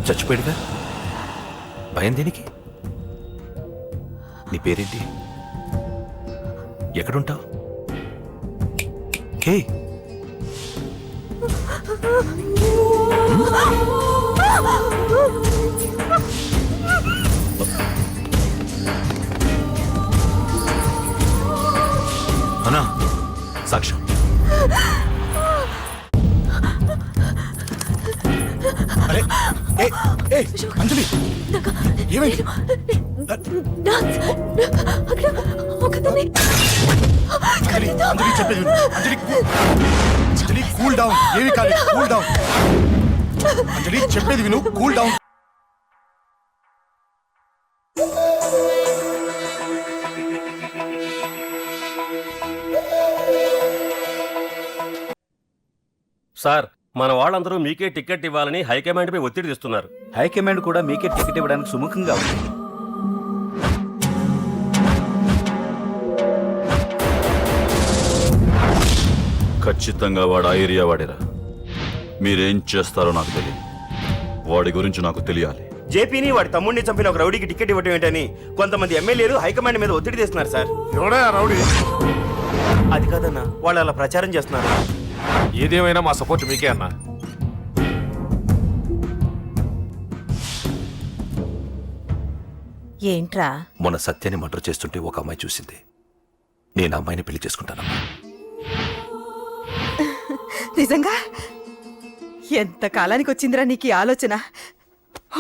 చచ్చిపోయాడుగా, భయం దేనికి? నీ పేరేంటి? ఎక్కడుంటావు? హే, అన్నా సాక్ష్యం. అరే అంజలి, ఏమైంది? అంజలి చెప్పేది విను. అంజలి కూల్ డౌన్. ఏమి కాలేదు, కూల్ డౌన్. అంజలి చెప్పేది విను, కూల్ డౌన్. సార్, మన వాళ్ళందరూ మీకే టికెట్ ఇవ్వాలని హైకమాండ్ పై ఒత్తిడి తెస్తున్నారు. హైకమాండ్ కూడా మీకే టికెట్ ఇవ్వడానికి సుముఖంగా ఉంది. ఖచ్చితంగా వాడు ఆ ఏరియా వాడేరా. మీరేం చేస్తారో నాకు తెలియదు, వాడి గురించి నాకు తెలియాలి. జేపీని వాడి తమ్ముడిని చంపిన ఒక రౌడీకి టికెట్ ఇవ్వటం ఏంటని కొంతమంది ఎమ్మెల్యేలు హైకమాండ్ మీద ఒత్తిడి తెస్తున్నారు సార్. ఎవడా రౌడీ? అది కాదన్నా, వాళ్ళు అలా ప్రచారం చేస్తున్నారు. ఏదేమైనా మా సపోర్ట్ మీకే అన్నా. ఏంట్రా? మొన్న సత్యాన్ని మర్డర్ చేస్తుంటే ఒక అమ్మాయి చూసింది. నేను ఆ అమ్మాయిని పెళ్లి చేసుకుంటానమ్మా. నిజంగా? ఎంత కాలానికి వచ్చిందిరా నీకు ఈ ఆలోచన?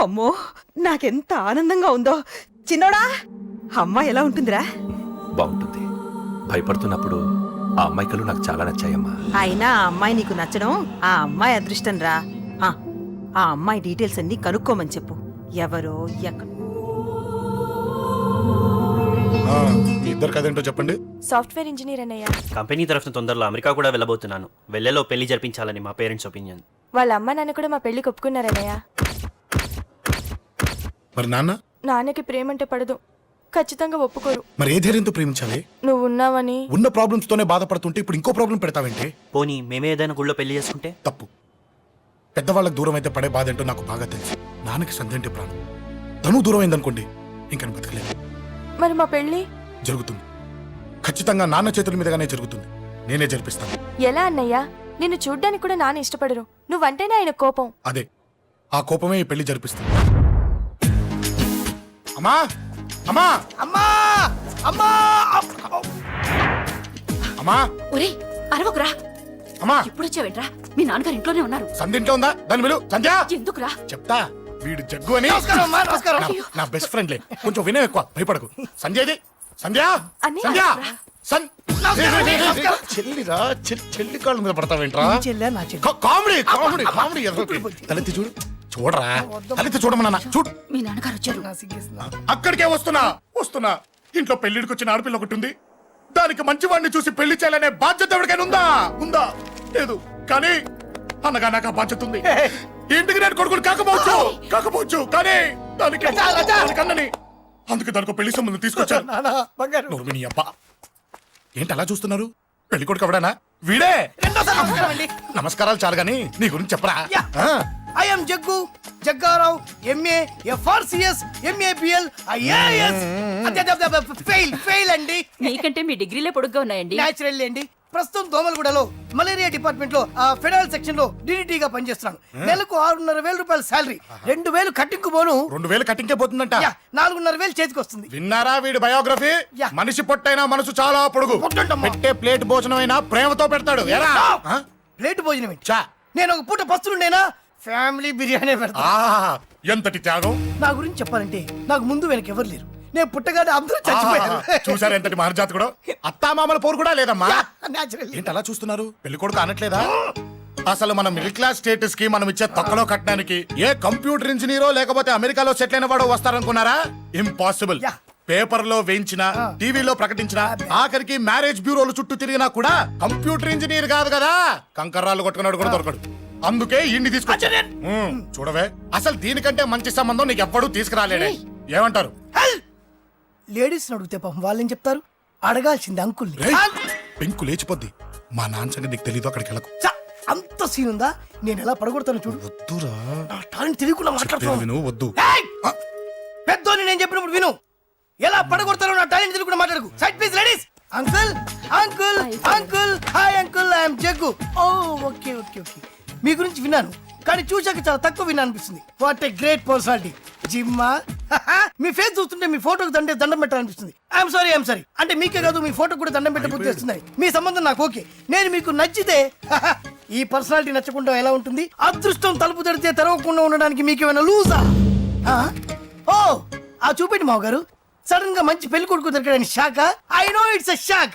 అమ్మో, నాకెంత ఆనందంగా ఉందో. చిన్నోడా, అమ్మాయి ఎలా ఉంటుందిరా? బాగుంటుంది. భయపడుతున్నప్పుడు ఆ అమ్మాయి కళ్ళు నాకు చాలా నచ్చాయమ్మా. అయినా ఆ అమ్మాయి నీకు నచ్చడం ఆ అమ్మాయి అదృష్టం రా. ఆ అమ్మాయి డీటెయిల్స్ అన్ని కనుక్కోమని చెప్పు. ఎవరో ఎక్కడ. మీ ఇద్దరు కదేంటో చెప్పండి. సాఫ్ట్వేర్ ఇంజనీర్ అన్నయ్య. కంపెనీ తరఫున తొందరలో అమెరికా కూడా వెళ్ళబోతున్నాను. వెళ్ళేలో పెళ్లి జరిపించాలని మా పేరెంట్స్ ఒపీనియన్. వాళ్ళ అమ్మ నాన్న కూడా మా పెళ్లికి ఒప్పుకున్నారన్నయ్య. మరి నాన్న? నాన్నకి ప్రేమంటే పడదు, ఖచ్చితంగా ఒప్పుకోరు. మరి ఏ ధైర్యంతో ప్రేమించాలి? నువ్వు ఉన్నావని. ఉన్న ప్రాబ్లమ్స్ తోనే బాధపడుతుంటే ఇప్పుడు ఇంకో ప్రాబ్లం పెడతావేంటి? పోనీ మేమే ఏదైనా గుళ్ళో పెళ్లి చేసుకుంటే? తప్పు. పెద్దవాళ్ళకి దూరం అయితే పడే బాధ ఏంటో నాకు బాగా తెలుసు. నాన్నకి సంధి అంటే ప్రాణం. తను దూరం అయిందనుకోండి, ఇంకా బతకలేదు. మరి మా పెళ్లి జరుగుతుంది. ఖచ్చితంగా నాన్న చేతుల మీదగానే జరుగుతుంది. నేనే జరిపిస్తాను. ఎలా అన్నయ్య? నిన్ను చూడ్డానికి కూడా నాన్న ఇష్టపడరు, నువ్వంటేనే ఆయన కోపం. అదే, ఆ కోపమే ఈ పెళ్లి జరిపిస్తుంది. అమ్మా అమ్మా అమ్మా అమ్మా అమ్మా. ఒరే అరవకురా. అమ్మా ఇప్పుడు వచ్చావేంట్రా? మీ నాన్నగారు ఇంట్లోనే ఉన్నారు. సంధ్య ఇంట్లో ఉందా? దాని విలు. సంధ్య ఎందుకురా? చెప్తా. వీడు జగ్గు అని నా బెస్ట్ ఫ్రెండ్లే. కొంచెం వినయం ఎక్కువ, భయపడకు. సంధ్యది. సంధ్య సంధ్య చెల్లిరా. చెల్లి కాళ్ళ మీద పడతావేంట్రా? Comedy comedy comedy. తలెత్తి చూడు. చూడరా, తలెత్తి చూడమన్నా. చూడు, మీ నాన్నగారు వచ్చారు. అక్కడికే వస్తున్నా వస్తున్నా. ఇంట్లో పెళ్లిడికి వచ్చిన ఆడపిల్ల ఒకటి ఉంది. దానికి మంచి వాడిని చూసి పెళ్లి చేయాలనే బాధ్యత ఎవరికైనా ఉందా? ఉందా? లేదు. కానీ అనగా నాకు ఆ బాధ్యత ఉంది. ఇంటికి నేను కొడుకుని కాకపోవచ్చు కానీ దానికి అన్నని. అందుకే దానికి పెళ్లి సంబంధం తీసుకొచ్చాను. నీ అబ్బా ఏంటి అలా చూస్తున్నారు? పెళ్లి కొడుకు ఎవడానా? వీడే. నమస్కారాలు చాలు గాని నీ గురించి చెప్పరా. I'm Jaggu Jaggarao, MA FRCS MABL IAS. Fail అండి. మీకంటే మీ డిగ్రీలే పొడుగ్గా ఉన్నాయండి. న్యాచురల్ అండి. ప్రస్తుతం దోమలగూడలో మలేరియా డిపార్ట్మెంట్ లో ఫెడరల్ సెక్షన్ లో DDT గా పనిచేస్తున్నాను. నెలకు 6,500 రూపాయల శాలరీ, 2,000 కట్టింగ్ పోను. 2,000 కట్టింకే పోతుందంట. 4,500 చేతికి వస్తుంది. విన్నారా వీడి బయోగ్రఫీ? మనిషి పొట్టైనా మనసు చాలా పొడుగు. పెట్టే ప్లేట్ భోజనం అయినా ప్రేమతో పెడతాడు. ప్లేట్ భోజనం ఏంటి? నేను ఒక పూట పస్తులుండేనా? ఫ్యామిలీ బిర్యానీ పెడతా. ఎంతటి త్యాగం! నా గురించి చెప్పాలంటే నాకు ముందు వెనక ఎవరు లేరు. నేను పుట్టగానే అందరూ చచ్చిపోయారు. చూసారు ఎంతటి మహర్జాత్ కూడా. అత్తామామల పోరు కూడా లేదమ్మా. న్యాచురల్. ఏంటి అలా చూస్తున్నారు? పెళ్లి కొడుకు అనట్లేదా? అసలు మన మిడిల్ క్లాస్ స్టేటస్ కి మనం ఇచ్చే తక్కువలో కట్టడానికి ఏ కంప్యూటర్ ఇంజనీరో లేకపోతే అమెరికాలో సెటిల్ అయిన వాడు వస్తారనుకున్నారా? ఇంపాసిబుల్. పేపర్లో వేయించిన టీవీలో ప్రకటించిన ఆఖరికి మ్యారేజ్ బ్యూరోలు చుట్టూ తిరిగినా కూడా కంప్యూటర్ ఇంజనీర్ కాదు కదా కంకర్రాలు కొట్టుకున్నాడు కూడా దొరకడు అందుకే ఇండి తీసుకొచ్చా చూడవే అసలు దీనికంటే మంచి సంబంధం నీకు ఎవ్వడూ తీసుకురాలేడే ఏమంటారు లేడీస్ అడిగితే పాపం వాళ్ళేం చెప్తారు అడగాల్సింది అంకుల్ని రేయ్, పెంకు లేచిపోద్ది మా నాన్న సంగతి నీకు తెలీదు అక్కడికి వెళ్ళకు ఛ, అంత సీన్ ఉందా నేను ఎలా పడగొడతాను చూడు వద్దురా నా టాలెంట్ తెలియకుండా చెప్పేది మాట్లాడుతున్నాను విను వద్దు పెద్దోని నేను చెప్పినప్పుడు విను ఎలా పడగొడతారో నా టాలెంట్ తెలియకుండా మాట్లాడకు side please ladies uncle uncle uncle hi uncle I'm Jaggu oh okay okay okay మీ గురించి విన్నాను కానీ చూశాక చాలా తక్కువ విన్నా అనిపిస్తుంది వాట్ ఏ గ్రేట్ పర్సనాలిటీ జిమ్మా మీ ఫేస్ చూస్తుంటే మీ ఫోటోకి దండం పెట్టాలనిపిస్తుంది ఐఎమ్ సారీ అంటే మీకే కాదు మీ ఫోటో కూడా దండం పెట్టే బుద్ధి వస్తుంది మీ సంబంధం నాకు ఓకే నేను మీకు నచ్చితే ఈ పర్సనాలిటీ నచ్చకుండా ఎలా ఉంటుంది అదృష్టం తలుపు తెరితే తెరవకుండా ఉండడానికి మీకేమైనా లూజా ఓ ఆ చూపెట్టి మావ గారు సడన్ గా మంచి పెళ్లి కొడుకు దొరికాడని shock I know it's a shock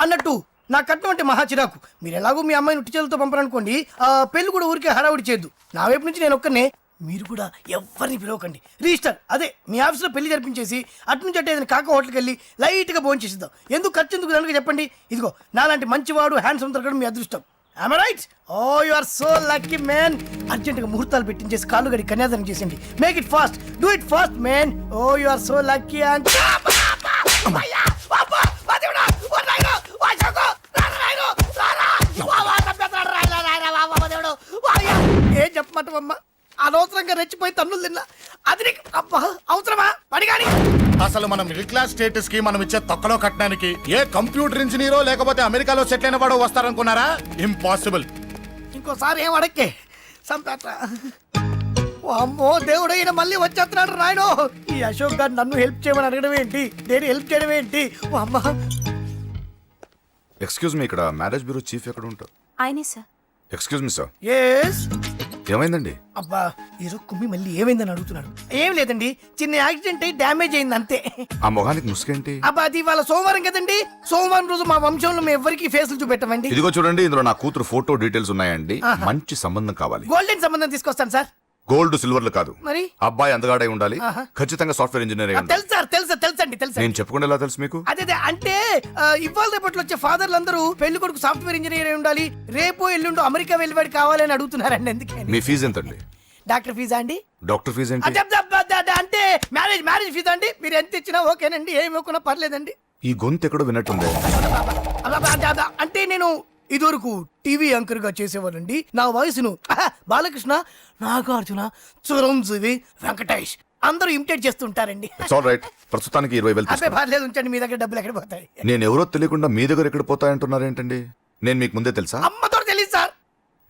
అన్నట్టు నా కట్నం అంటే మహా చిరాకు మీరు ఎలాగో మీ అమ్మాయిని ఉట్టిచేలతో పంపరనుకోండి ఆ పెళ్లి కూడా ఊరికే హడావుడి చేయొద్దు నా వైపు నుంచి నేను ఒక్కనే మీరు కూడా ఎవరిని పిలవకండి రిజిస్టర్ అదే మీ ఆఫీస్లో పెళ్లి జరిపించేసి అటు నుంచి అంటే ఏదైనా కాక హోటల్కి వెళ్ళి లైట్గా భోజనం చేసిద్దాం ఎందుకు ఖర్చు ఎందుకు దానికి చెప్పండి ఇదిగో నాలాంటి మంచివాడు హ్యాండ్సమ్ దొరకడం మీ అదృష్టం Am I right? Oh, you are so lucky, man. అర్జెంటుగా ముహూర్తాలు పెట్టించేసి కాళ్ళు గడి కన్యాదానం చేసేయండి. Make it fast. Do it fast, man. Oh, you are so lucky and... ఏం చెప్పమంటావమ్మా అనవసరంగా రెచ్చిపోయి తన్నులు తిన్నా అది నీకు అబ్బా అవసరమా పడిగాని అసలు మన మిడిల్ క్లాస్ స్టేటస్ కి మనం ఇచ్చే తొక్కలో కట్టడానికి ఏ కంప్యూటర్ ఇంజనీరో లేకపోతే అమెరికాలో సెటిల్ అయిన వాడు వస్తారనుకున్నారా ఇంపాసిబుల్ ఇంకోసారి ఏం అడక్కే సంపేట అమ్మో దేవుడు ఈయన మళ్ళీ వచ్చేస్తున్నాడు రాయడు ఈ అశోక్ గారు నన్ను హెల్ప్ చేయమని అడగడం ఏంటి నేను హెల్ప్ చేయడం ఏంటి ఓ అమ్మ ఎక్స్క్యూజ్ మీ ఇక్కడ మ్యారేజ్ బ్యూరో చీఫ్ ఎక్కడ ఉంటారు ఆయనే sir excuse me sir yes ఏమైందండి అబ్బా ఏదో కుమ్మి మళ్ళీ ఏమైందని అడుగుతున్నాడు ఏం లేదండి చిన్న యాక్సిడెంట్ అయి డ్యామేజ్ అయింది అంతే ఆ మొహానికి ముసుకేంటి అబ్బా అది వాళ్ళ సోమవారం కదండి సోమవారం రోజు మా వంశంలో మేము ఎవరికి ఫేసులు చూపెట్టమండి ఇదిగో చూడండి ఇందులో నా కూతురు ఫోటో డీటెయిల్స్ ఉన్నాయండి మంచి సంబంధం కావాలి గోల్డెన్ సంబంధం తీసుకొస్తాను సార్ గోల్డ్ సిల్వర్లు కాదు మరి అబ్బాయి అందగాడై ఉండాలి ఖచ్చితంగా సాఫ్ట్వేర్ ఇంజనీర్ అయి ఉండాలి తెలుసు సార్ తెలుసండి తెలుసండి నేను చెప్పకుండా ఎలా తెలుసు మీకు అదే అంటే ఇవాళ రేపట్లో వచ్చే ఫాదర్లు అందరూ పెళ్లి కొడుకు సాఫ్ట్వేర్ ఇంజనీర్ అయి ఉండాలి రేపు ఎల్లుండు అమెరికా వెళ్ళివాడు కావాలని అడుగుతున్నారండి ఎందుకని మీ ఫీజు ఎంతండి డాక్టర్ ఫీజా అండి డాక్టర్ ఫీజు ఏంటి అంటే మ్యారేజ్ ఫీజా అండి మీరు ఎంత ఇచ్చినా ఓకేనండి ఏమి ఇవ్వకున్నా పర్లేదండి ఈ గొంతు ఎక్కడో విన్నట్టుంది అంటే నేను ఇదివరకు టీవీ యాంకర్ గా చేసేవాళ్ళండి నా వయసును బాలకృష్ణ నాగార్జున చిరంజీవి వెంకటేష్ అందరూ ఇమిటేట్ చేస్తుంటారండి ఇట్స్ ఆల్ రైట్ ప్రస్తుతానికి 20,000 అబ్బే తీసుకోండి. పర్లేదు ఉంచండి మీ దగ్గర డబ్బులు ఎక్కడ పోతాయి నేను ఎవరో తెలియకుండా మీ దగ్గర ఎక్కడ పోతాయంటున్నారు ఏంటండి నేను మీకు ముందే తెలుసా అమ్మతో తెలియదు సార్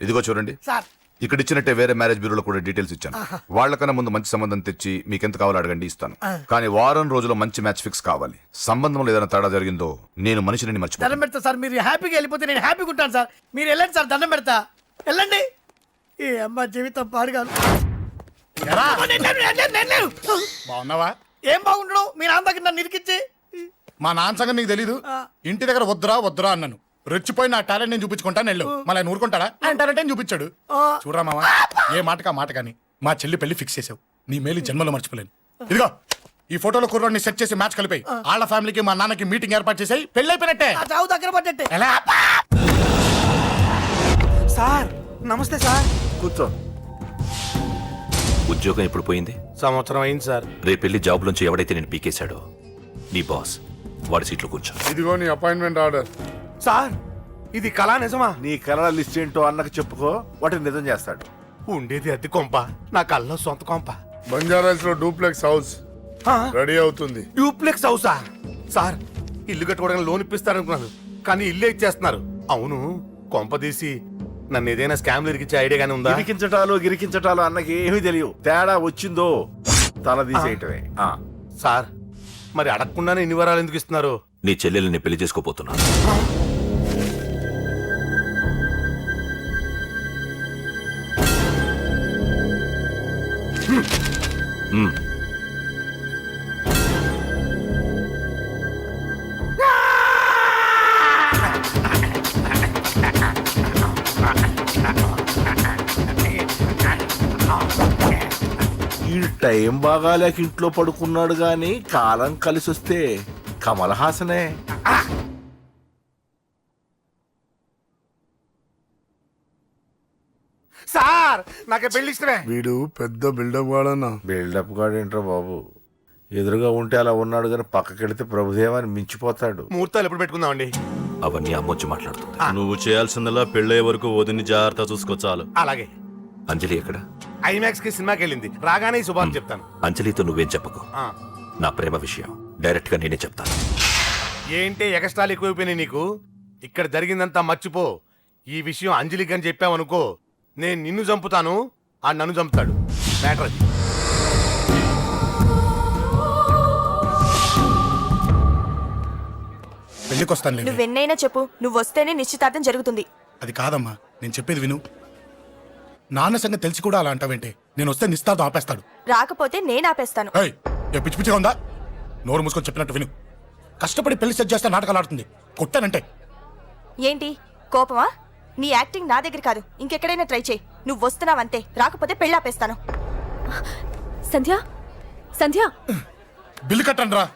ఇదిగో చూడండి సార్ ఇక్కడ ఇచ్చినట్టే వేరే మ్యారేజ్ బ్యూరోలో కూడా డీటెయిల్స్ ఇచ్చాను వాళ్ళకన్నా ముందు మంచి సంబంధం తెచ్చి మీకు ఎంత కావాలో అడగండి ఇస్తాను కానీ వారం రోజుల్లో మంచి మ్యాచ్ ఫిక్స్ కావాలి సంబంధంలో ఏదైనా తేడా జరిగిందో నేను మనిషిని మర్చిపోతాను దండం పెడతా సార్ మీరు హ్యాపీగా వెళ్ళిపోతే నేను హ్యాపీగా ఉంటాను సార్ మీరు వెళ్ళండి సార్ దండం పెడతా వెళ్ళండి ఈ అమ్మ జీవితం పాడుగాను ఎరా? నేను లేను. బాగున్నావా ఏం బాగుండడం మీ నాన్న దగ్గర నన్ను ఇరికిచ్చి మా నాన్న సంగతి నీకు తెలీదు ఇంటి దగ్గర వద్దురా అన్నాను రెచ్చిపోయి నా టాలెంట్ నేను చూపించుకుంటాను వెళ్ళు మళ్ళీ ఆయన ఊరుకుంటాడా ఆయన టాలెంట్ నేను చూపించాడు చూడరా మావా ఏ మాటకా మాట కానీ మా చెల్లి పెళ్లి ఫిక్స్ చేసావు నీ మేలు జన్మలో మర్చిపోలేను ఇదిగో ఈ ఫోటోలో కుర్రాడిని సెట్ చేసి మ్యాచ్ కలిపాయి వాళ్ళ ఫ్యామిలీకి మా నాన్నకి మీటింగ్ ఏర్పాటు చేసాయి పెళ్లి అయిపోయినట్టే ఆ చావు దగ్గర పడ్డట్టే ఎలా సార్ నమస్తే సార్ కూర్చో ఉద్యోగం ఎప్పుడు పోయింది సంవత్సరం అయింది సార్ రేపెళ్ళి జాబ్ నుంచి ఎవడైతే నేను పీకేశాడో నీ బాస్ వాడి సీట్లో కూర్చో ఇదిగో నీ అపాయింట్మెంట్ ఆర్డర్ సార్ ఇది కళా నిజమా నీ కలల లిస్ట్ ఏంటో అన్నకు చెప్పుకో వాటిని నిజం చేస్తాడు. ఉండేది అద్దె కొంప నా కళ్ళలో సొంత కొంప బంజారాస్ లో డూప్లెక్స్ హౌస్ రెడీ అవుతుంది డూప్లెక్స్ హౌసా సార్ ఇల్లు కట్టుకోవడానికి లోన్ ఇప్పిస్తారనుకున్నాను కానీ ఇల్లే ఇచ్చేస్తున్నారు అవును కొంప తీసి నన్ను ఏదైనా స్కామ్ ఇరికించే ఐడియా గానీ ఉందా గిరికించటాలు అన్నకి ఏమీ తెలియవు. తేడా వచ్చిందో తల తీసేయటమే. సార్ మరి అడగకుండానే ఇన్ని వరాలు ఎందుకు ఇస్తున్నారు నీ చెల్లెల్ని పెళ్లి చేసుకోపోతున్నా ఈ టైం బాగాలేక ఇంట్లో పడుకున్నాడు గాని కాలం కలిసి వస్తే కమల్ హాసనే. సార్ నాకే పెళ్లి ఇష్టమే. వీడు పెద్ద బిల్డప్ వాడన్నా. బిల్డప్ గాడు ఏంట్రా బాబు, ఎదురుగా ఉంటే అలా ఉన్నాడు కానీ పక్కకెడితే ప్రభుదేవాన్ని మించిపోతాడు. ముహూర్తాలు ఎప్పుడు పెట్టుకుందామండి? అవన్నీ అమ్మొచ్చి మాట్లాడుతుంది. నువ్వు చేయాల్సిందల్లా పెళ్ళయ్యే వరకు వదిని జాగ్రత్త చూసుకో చాలు. అలాగే. అంజలి ఎక్కడ? ఐమాక్స్ కి సినిమాకి వెళ్ళింది, రాగానే ఈ శుభాన్ని చెప్తాను. అంజలితో నువ్వేం చెప్పకు. ఆ. నా ప్రేమ విషయం డైరెక్ట్ గా నేనే చెప్తాను. ఏంటి ఎగస్ట్రాలు ఎక్కువైపోయినాయి నీకు? ఇక్కడ జరిగిందంతా మర్చిపో. ఈ విషయం అంజలికి అని చెప్పావనుకో, నేను నిన్ను చంపుతాను, ఆ నన్ను చంపుతాడు. మ్యాటర్ అది. పెళ్లికొస్తాను. నువ్వెన్నైనా చెప్పు, నువ్వు వస్తేనే నిశ్చితార్థం జరుగుతుంది. అది కాదమ్మా, నేను చెప్పేది విను. నాన్న సంగతి తెలిసి కూడా అలా అంటావేంటి? నేను వస్తే నిస్తాతో ఆపేస్తాడు. రాకపోతే నేను ఆపేస్తాను. ఏయ్, ఏ పిచ్చి పిచ్చిగా ఉందా? నోరు మూసుకొని చెప్పినట్టు విను. కష్టపడి పెళ్లి సెట్ చేస్తే నాటకాలు ఆడుతుంది. కొట్టానంటే ఏంటి కోపమా? నీ యాక్టింగ్ నా దగ్గర కాదు, ఇంకెక్కడైనా ట్రై చేయి. నువ్వు వస్తున్నావంతే, రాకపోతే పెళ్ళాపేస్తాను. సంధ్య, సంధ్య, బిల్లు కట్టండి రా.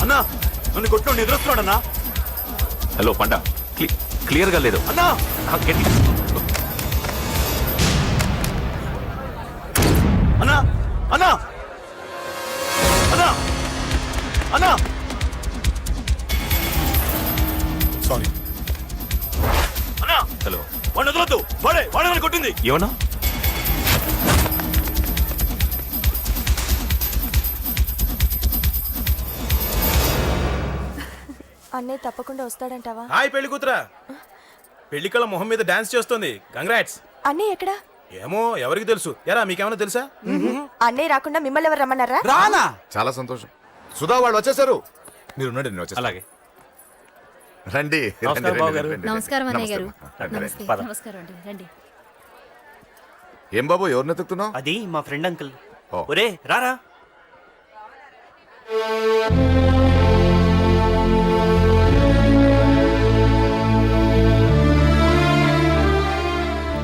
అన్నా, నన్ను కొట్టు ఎదురొస్తున్నాడన్నా. హలో పండ, క్లియర్ గా లేదు అన్నా. అన్నా, అన్నా, అన్నా, అన్నా. సారీ. అన్నా, హలో. వాడిని వదలొద్దు, వాడే కొట్టింది. ఏమన్నా? అన్నయ్య తప్పకుండా వస్తాడంటావా? హాయ్ పెళ్లి కూతురా, పెళ్లి కళ మొహం మీద డాన్స్ చేస్తుంది. కంగ్రాట్స్. అన్నయ్య ఎక్కడా? ఏమో, ఎవరికి తెలుసు. ఎరా మీకేమైనా తెలుసా? అన్నయ్య రాకుండా మిమ్మల్ని ఎవరు రమ్మన్నారా? రానా? చాలా సంతోషం. సుధా వాళ్ళు వచ్చేసారు. మీరు ఉండండి, నేను వచ్చేస్తాను. అలాగే. రండి. నమస్కారం బాబు గారు. నమస్కారం అన్నయ్య గారు. నమస్తే. నమస్కారం అండి, రండి. ఏం బాబు, ఎవరిని ఎత్తుకుతున్నావు? అది మా ఫ్రెండ్ అంకుల్. ఓ. ఒరే రారా.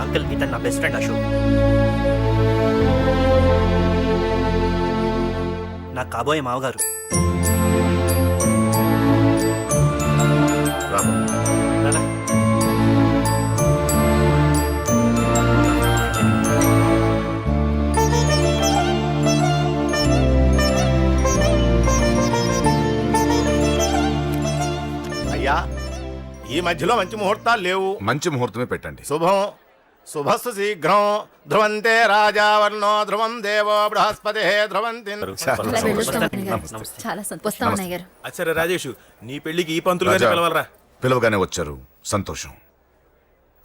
అంకుల్, ఇతను నా బెస్ట్ ఫ్రెండ్ అశోక్. నా కాబోయే మావగారు. రాము. రారా. అయ్యా, ఈ మధ్యలో మంచి ముహూర్తాలు లేవు. మంచి ముహూర్తమే పెట్టండి. శుభం శుభస్సు శీఘ్రం. ధ్రువంతే రాజావర్ణో ధ్రువం దేవో బృహస్పతి ధ్రువంతి. చాలా సంతోషం అన్నయ్య గారు. అచ్చరే రాజేష్, నీ పెళ్లికి ఈ పంతులు గారిని రాజా, పిలవాలరా. పిలవగానే వచ్చారు, సంతోషం.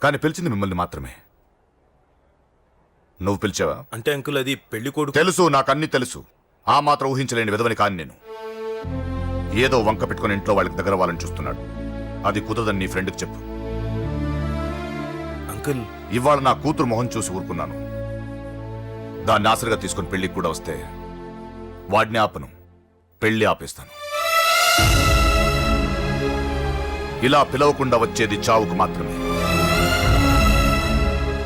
కానీ పిలిచింది మిమ్మల్ని మాత్రమే. నువ్వు పిలిచావా? అంటే అంకుల్, అది పెళ్లి కొడుకు. తెలుసు, నాకన్నీ తెలుసు. ఆ మాత్రం ఊహించలేని విధవని కాని నేను. ఏదో వంక పెట్టుకుని ఇంట్లో వాళ్ళకి దగ్గర వాళ్ళని చూస్తున్నాడు. అది కుదరదని నీ ఫ్రెండ్కి చెప్పు. అంకుల్, ఇవాళ నా కూతురు మొహం చూసి ఊరుకున్నాను. దాన్ని ఆసరిగా తీసుకుని పెళ్లికి కూడా వస్తే వాడిని ఆపను, పెళ్లి ఆపేస్తాను. ఇలా పిలవకుండా వచ్చేది చావుకు మాత్రమే.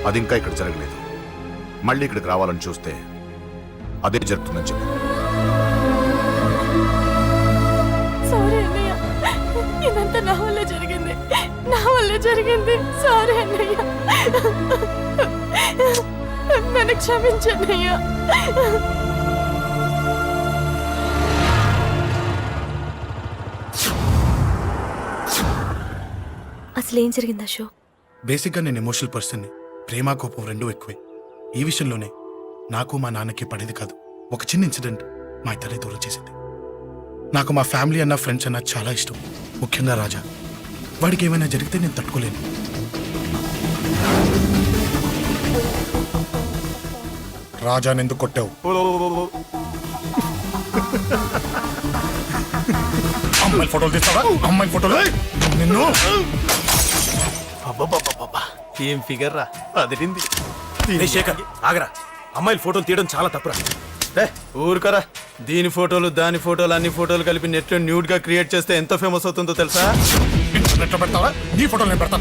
అది ఇంకా ఇక్కడ జరగలేదు. మళ్ళీ ఇక్కడికి రావాలని చూస్తే అదే జరుగుతుందని చెప్పు. సారీ అన్నయ్య, ఇదంతా నా వల్ల జరిగింది, నా వల్ల జరిగింది. సారీ అన్నయ్య, నన్ను క్షమించన్నయ్య. అసలు ఏం జరిగింది అశోక్? బేసిక్గా నేను ఎమోషనల్ పర్సన్ని. ప్రేమ కోపం రెండూ ఎక్కువే. ఈ విషయంలోనే నాకు మా నాన్నకి పడేది కాదు. ఒక చిన్న ఇన్సిడెంట్ మా ఇద్దరే దూరం చేసింది. నాకు మా ఫ్యామిలీ అన్న, ఫ్రెండ్స్ అన్న చాలా ఇష్టం. ముఖ్యంగా రాజా. వాడికి ఏమైనా జరిగితే నేను తట్టుకోలేను. రాజాని ఎందుకు కొట్టావు? అమ్మాయి ఫోటోలు తీస్తావా? అమ్మాయి ఫోటోలు నిన్ను అబ్బబ్బబ్బబ్బబ్బా. ఏం ఫిగర్ రా అదిరింది. శేఖర్ ఆగరా, అమ్మాయిల ఫోటోలు తీయడం చాలా తప్పురా. ఊరుకరా, దీని ఫోటోలు దాని ఫోటోలు అన్ని ఫోటోలు కలిపి నెట్ లో న్యూడ్ గా క్రియేట్ చేస్తే ఎంత ఫేమస్ అవుతుందో తెలుసా? ఇంటర్నెట్ లో పెడతావా? నీ ఫోటోలు నేను పెడతా.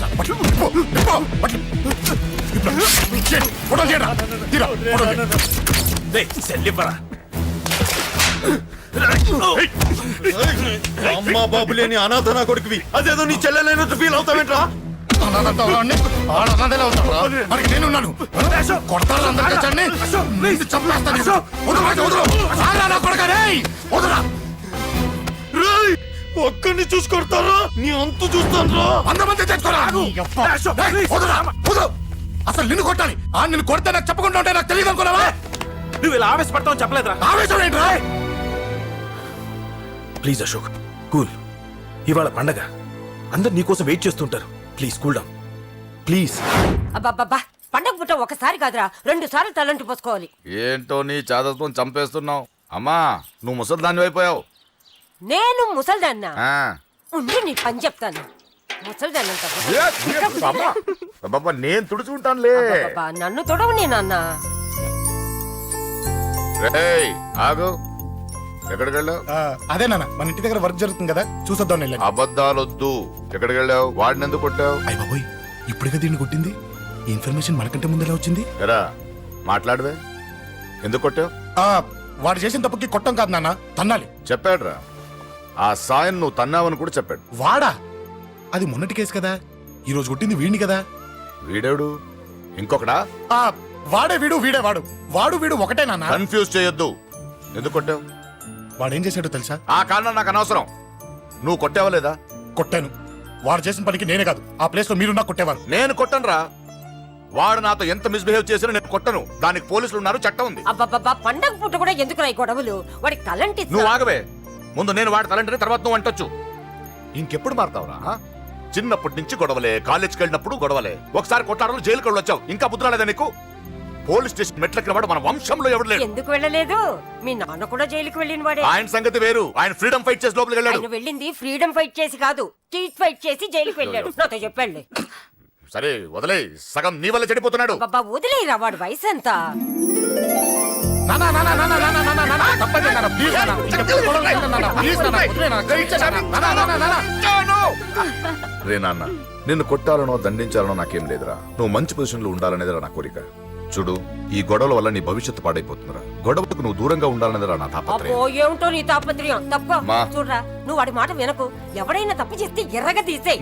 ఫోటో చేయరా, తీరా ఫోటో సెల్లిపరా. అమ్మా బాబు లేని అనాథ నా కొడుకువి, అదేదో నీ చెల్లెలైనట్టు ఫీల్ అవుతావేంట్రా? నేనున్నాను. కొడతాను అందరికీ చండి. చంపేస్తాను. ఒక్కడిని చూసుకొడతారా? నీ అంతు చూస్తాను. 100 మంది తెచ్చుకోరా. అసలు నిన్ను కొట్టాలి. నిన్ను కొడితే నాకు చెప్పకుండా ఉంటే నాకు తెలియదు అనుకున్నావా? నువ్వు ఇలా ఆవేశపడతావు చెప్పలేదురా. ఆవేశం ఏంట్రా? Please Ashok, cool. ఇవాళ పండగ, అందరు నీకోసం వెయిట్ చేస్తుంటారు. Please cool down please. అబ్బబ్బబ్బా, పండగ పుట్ట ఒకసారి కాదురా 2 సార్లు తలంటి పోసుకోవాలి. ఏంటో నీ చాదత్వం చంపేస్తున్నావు. అమ్మా నువ్వు ముసలి దాన్ని అయిపోయావు. నేను ముసల్దాన్నా ఉండి నీ పని చెప్తాను. ముసల్దాన్నంత నేను తుడుచుకుంటానులే. నన్ను తొడవు నేనన్న. రేయ్ ఆగు, ఎక్కడికి వెళ్ళావు? అదే నాన్న, మన ఇంటి దగ్గర వర్క్ జరుగుతుంది కదా, చూసొద్దాం వెళ్ళాను. అబద్ధాలొద్దు. ఎక్కడికి వెళ్ళావు? వాడిని ఎందుకు కొట్టావు? అయ్య బాబోయ్, ఇప్పుడుగా దీన్ని కొట్టింది. ఈ ఇన్ఫర్మేషన్ మనకంటే ముందు ఎలా వచ్చింది? ఎరా మాట్లాడవే, ఎందుకు కొట్టావు? వాడు చేసిన తప్పుకి కొట్టం కాదు నాన్న, తన్నాలి. చెప్పాడురా, ఆ సాయం నువ్వు తన్నావని కూడా చెప్పాడు. వాడా? అది మొన్నటి కేసు కదా, ఈ రోజు కొట్టింది వీడిని కదా. వీడేడు ఇంకొకడా? వాడే వీడు, వీడే వాడు. వాడు వీడు ఒకటే నాన్న. కన్ఫ్యూజ్ చేయొద్దు. ఎందుకు కొట్టావు? వాడేం చేశాడో తెలుసా? ఆ కారణం నాకు అనవసరం. నువ్వు కొట్టావా లేదా? కొట్టాను. వాడు చేసిన పనికి నేనే కాదు, ఆ ప్లేస్ లో మీరున్నా కొట్టేవారు. నేను కొట్టనురా. వాడు నాతో ఎంత మిస్బిహేవ్ చేసినా నేను కొట్టను. దానికి పోలీసులు ఉన్నారు, చట్టం ఉంది. అబ్బబ్బబ్బా, పండగ పుట్ట కూడా ఎందుకు రాయి గొడవలు? వాడికి తలంటి నువ్వు ఆగవే. ముందు నేను వాడి తలంటే తర్వాత నువ్వు అంటొచ్చు. ఇంకెప్పుడు మారుతావురా? చిన్నప్పటి నుంచి గొడవలే, కాలేజ్కి వెళ్ళినప్పుడు గొడవలే. ఒకసారి కొట్లాడలు జైలుకి వచ్చావు, ఇంకా బుద్ధి నీకు? పోలీస్ స్టేషన్ మెట్లకి వాడు మన వంశంలో ఎవడు లేడు. ఎందుకు వెళ్ళలేదు? మీ నాన్న కూడా జైలుకి వెళ్ళిన వాడే. ఆయన సంగతి వేరు. ఆయన ఫ్రీడమ్ ఫైట్ చేసి లోపలికి వెళ్ళాడు. ఆయన వెళ్ళింది ఫ్రీడమ్ ఫైట్ చేసి కాదు, స్ట్రీట్ ఫైట్ చేసి జైలుకి వెళ్ళాడు. నాతో చెప్పండి. సరే వదిలే, సగం నీ వల్ల చెడిపోతున్నాడు. బాబా వదిలేరా, వాడు వయసు ఎంత? రే నాన్న, నిన్ను కొట్టాలనో దండించాలనో నాకేం లేదురా. నువ్వు మంచి పొజిషన్ లో ఉండాలనేదిరా నా కోరిక. చూడు, ఈ గొడవల వల్ల నీ భవిష్యత్తు పాడైపోతుందిరా. గొడవకు నువ్వు దూరంగా ఉండాలనేదిరా నా తాపత్రయం. అబ్బో, ఏమిటో నీ తాపత్రయం. తప్ప చూడరా, నువ్వు వాడి మాట వినకు. ఎవడైనా తప్పు చేస్తే ఎర్రగా తీసేయ్.